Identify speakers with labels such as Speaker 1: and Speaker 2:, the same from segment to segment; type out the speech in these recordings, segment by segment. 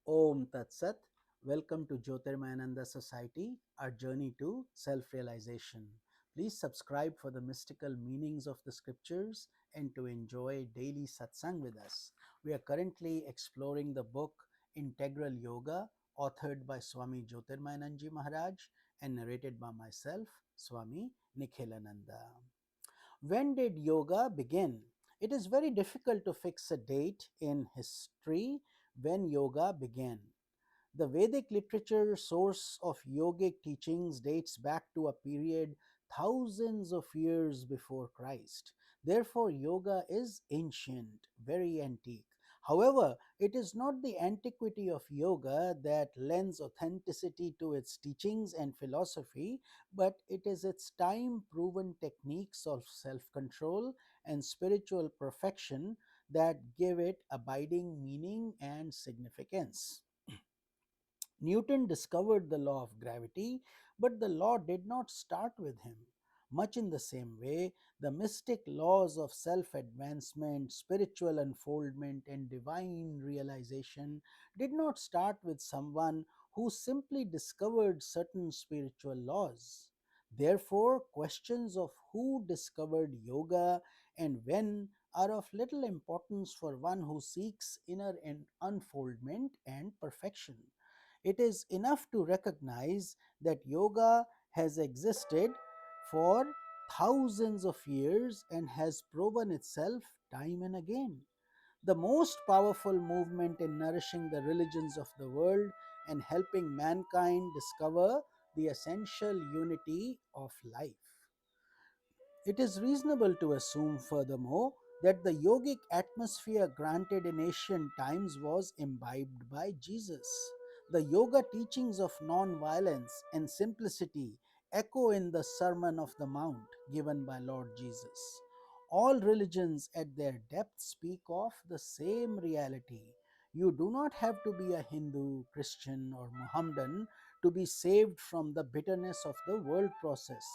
Speaker 1: Om Tat Sat. Welcome to Jyotirmayananda Society, our journey to self-realization. Please subscribe for the mystical meanings of the scriptures and to enjoy daily satsang with us. We are currently exploring the book Integral Yoga, authored by Swami Jyotirmayananda Maharaj and narrated by myself, Swami Nikhhilananda. When did yoga begin? It is very difficult to fix a date in history when yoga began. The Vedic literature source of yogic teachings dates back to a period thousands of years before Christ. Therefore, yoga is ancient, very antique. However, it is not the antiquity of yoga that lends authenticity to its teachings and philosophy, but it is its time proven techniques of self control and spiritual perfection that give it abiding meaning and significance. Newton discovered the law of gravity, but the law did not start with him. Much in the same way, the mystic laws of self advancement, spiritual unfoldment, and divine realization did not start with someone who simply discovered certain spiritual laws. Therefore, questions of who discovered yoga and when are of little importance for one who seeks inner unfoldment and perfection. It is enough to recognize that yoga has existed for thousands of years and has proven itself time and again. The most powerful movement in nourishing the religions of the world and helping mankind discover the essential unity of life. It is reasonable to assume, furthermore, that the yogic atmosphere granted in ancient times was imbibed by Jesus. The yoga teachings of non-violence and simplicity echo in the Sermon of the Mount given by Lord Jesus. All religions at their depth speak of the same reality. You do not have to be a Hindu, Christian, or Mohammedan to be saved from the bitterness of the world process.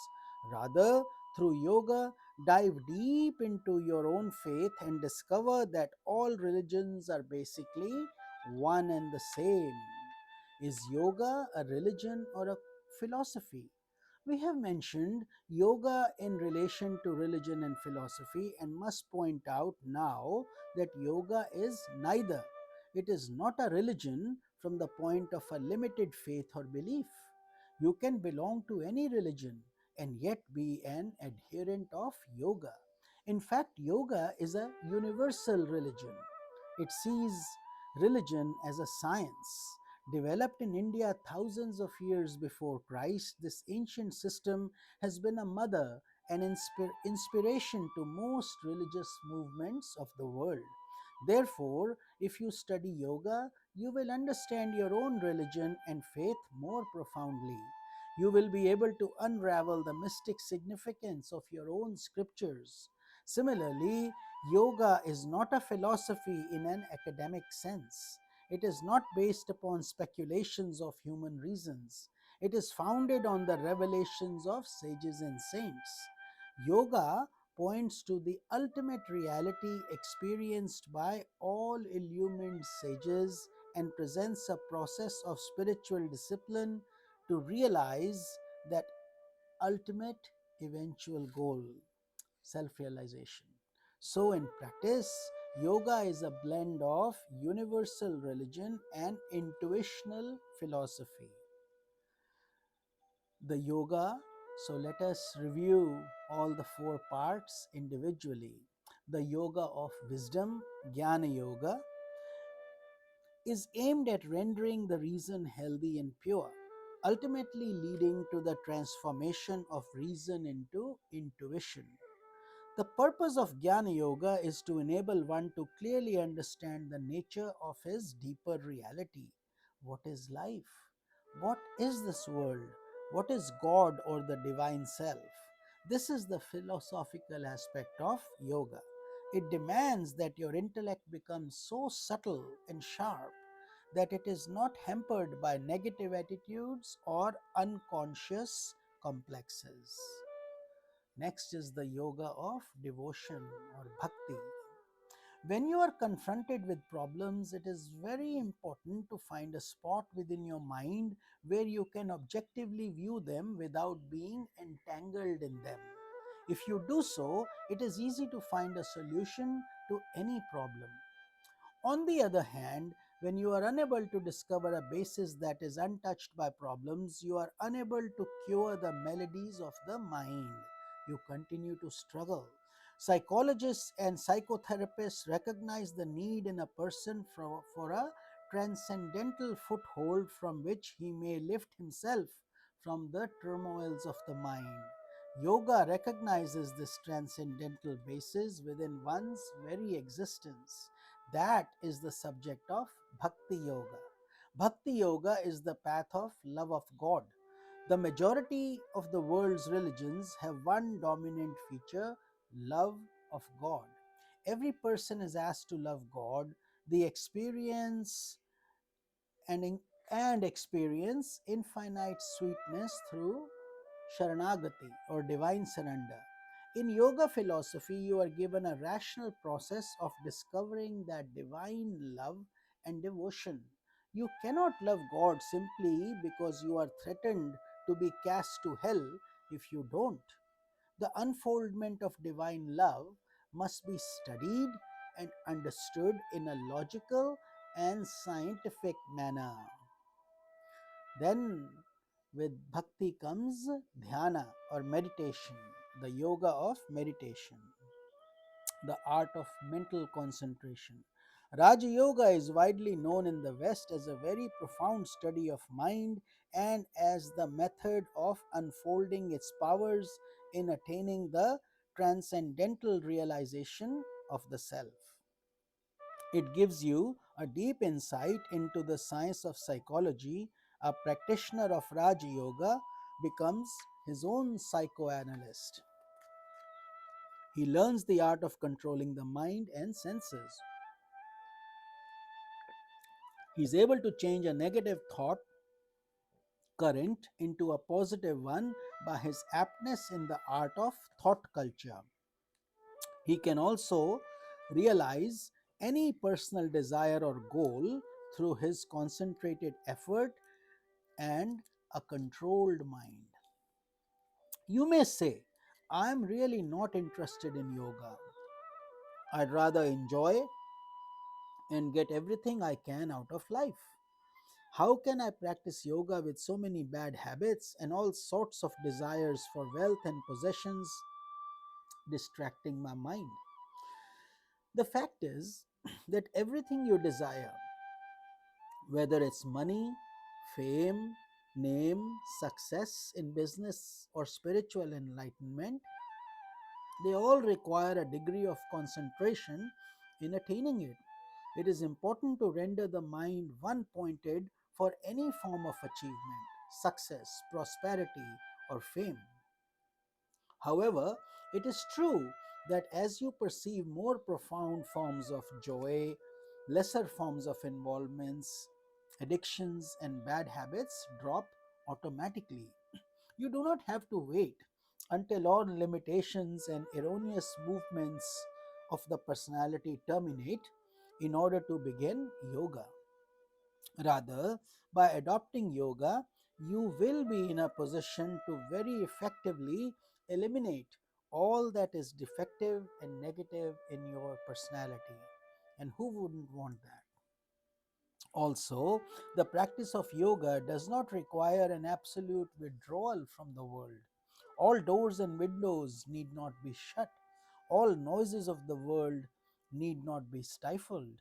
Speaker 1: Rather, through yoga, dive deep into your own faith and discover that all religions are basically one and the same. Is yoga a religion or a philosophy? We have mentioned yoga in relation to religion and philosophy and must point out now that yoga is neither. It is not a religion from the point of a limited faith or belief. You can belong to any religion and yet be an adherent of yoga. In fact, yoga is a universal religion. It sees religion as a science. Developed in India thousands of years before Christ, this ancient system has been a mother and inspiration to most religious movements of the world. Therefore, if you study yoga, you will understand your own religion and faith more profoundly. You will be able to unravel the mystic significance of your own scriptures. Similarly, yoga is not a philosophy in an academic sense. It is not based upon speculations of human reasons. It is founded on the revelations of sages and saints. Yoga points to the ultimate reality experienced by all illumined sages and presents a process of spiritual discipline to realize that ultimate eventual goal, self realization. So, in practice, yoga is a blend of universal religion and intuitional philosophy. The yoga, so let us review all the four parts individually. The yoga of wisdom, Jnana Yoga, is aimed at rendering the reason healthy and pure, ultimately leading to the transformation of reason into intuition. The purpose of Jnana Yoga is to enable one to clearly understand the nature of his deeper reality. What is life? What is this world? What is God or the divine self? This is the philosophical aspect of yoga. It demands that your intellect becomes so subtle and sharp that it is not hampered by negative attitudes or unconscious complexes. Next is the yoga of devotion or bhakti. When you are confronted with problems, it is very important to find a spot within your mind where you can objectively view them without being entangled in them. If you do so, it is easy to find a solution to any problem. On the other hand, when you are unable to discover a basis that is untouched by problems, you are unable to cure the melodies of the mind. You continue to struggle. Psychologists and psychotherapists recognize the need in a person for a transcendental foothold from which he may lift himself from the turmoils of the mind. Yoga recognizes this transcendental basis within one's very existence. That is the subject of Bhakti Yoga. Bhakti Yoga is the path of love of God. The majority of the world's religions have one dominant feature: love of God. Every person is asked to love God, the experience and, and experience infinite sweetness through Sharanagati or divine surrender. In yoga philosophy, you are given a rational process of discovering that divine love and devotion. You cannot love God simply because you are threatened to be cast to hell if you don't. The unfoldment of divine love must be studied and understood in a logical and scientific manner. Then, with bhakti comes dhyana or meditation, the yoga of meditation, the art of mental concentration. Raja Yoga is widely known in the West as a very profound study of mind and as the method of unfolding its powers in attaining the transcendental realization of the self. It gives you a deep insight into the science of psychology. A practitioner of Raja Yoga becomes his own psychoanalyst. He learns the art of controlling the mind and senses. He is able to change a negative thought current into a positive one by his aptness in the art of thought culture. He can also realize any personal desire or goal through his concentrated effort and a controlled mind. You may say, I am really not interested in yoga. I'd rather enjoy and get everything I can out of life. How can I practice yoga with so many bad habits and all sorts of desires for wealth and possessions distracting my mind? The fact is that everything you desire, whether it's money, fame, name, success in business, or spiritual enlightenment, they all require a degree of concentration in attaining it. It is important to render the mind one pointed for any form of achievement, success, prosperity, or fame. However, it is true that as you perceive more profound forms of joy, lesser forms of involvements, addictions, and bad habits drop automatically. You do not have to wait until all limitations and erroneous movements of the personality terminate in order to begin yoga. Rather, by adopting yoga, you will be in a position to very effectively eliminate all that is defective and negative in your personality. And who wouldn't want that? Also, the practice of yoga does not require an absolute withdrawal from the world. All doors and windows need not be shut. All noises of the world need not be stifled.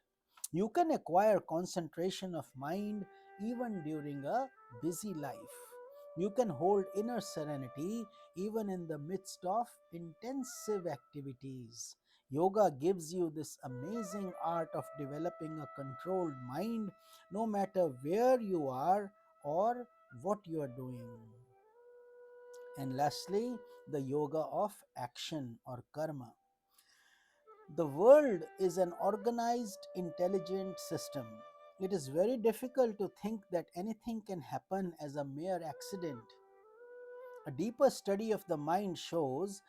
Speaker 1: You can acquire concentration of mind even during a busy life. You can hold inner serenity even in the midst of intensive activities. Yoga gives you this amazing art of developing a controlled mind no matter where you are or what you are doing. And lastly, the yoga of action or karma. The world is an organized, intelligent system. It is very difficult to think that anything can happen as a mere accident. A deeper study of the mind shows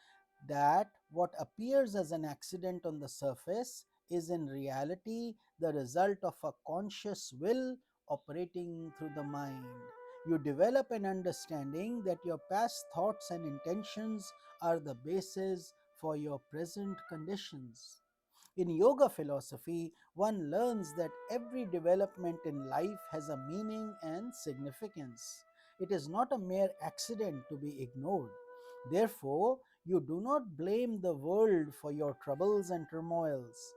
Speaker 1: that what appears as an accident on the surface is in reality the result of a conscious will operating through the mind. You develop an understanding that your past thoughts and intentions are the basis for your present conditions. In yoga philosophy, one learns that every development in life has a meaning and significance. It is not a mere accident to be ignored. Therefore, you do not blame the world for your troubles and turmoils.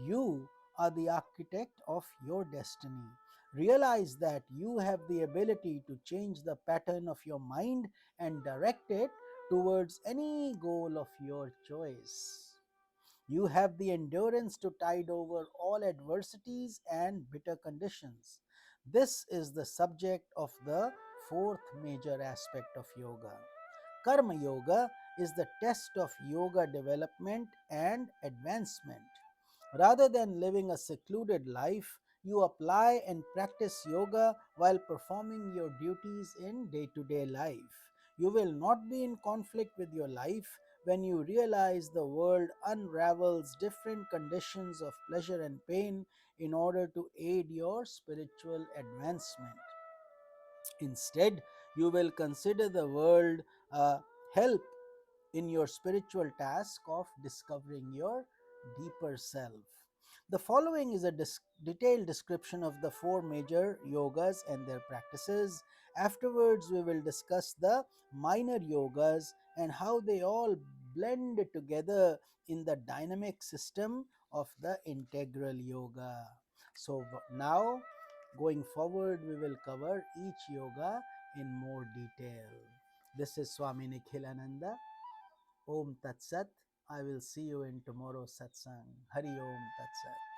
Speaker 1: You are the architect of your destiny. Realize that you have the ability to change the pattern of your mind and direct it towards any goal of your choice. You have the endurance to tide over all adversities and bitter conditions. This is the subject of the fourth major aspect of yoga. Karma Yoga is the test of yoga development and advancement. Rather than living a secluded life, you apply and practice yoga while performing your duties in day to day life. You will not be in conflict with your life when you realize the world unravels different conditions of pleasure and pain in order to aid your spiritual advancement. Instead, you will consider the world a help in your spiritual task of discovering your deeper self. The following is a detailed description of the four major yogas and their practices. Afterwards, we will discuss the minor yogas and how they all blend together in the dynamic system of the integral yoga. So, now going forward, we will cover each yoga in more detail. This is Swami Nikhilananda. Om Tat Sat. I will see you in tomorrow's satsang. Hari Om Tat Sat.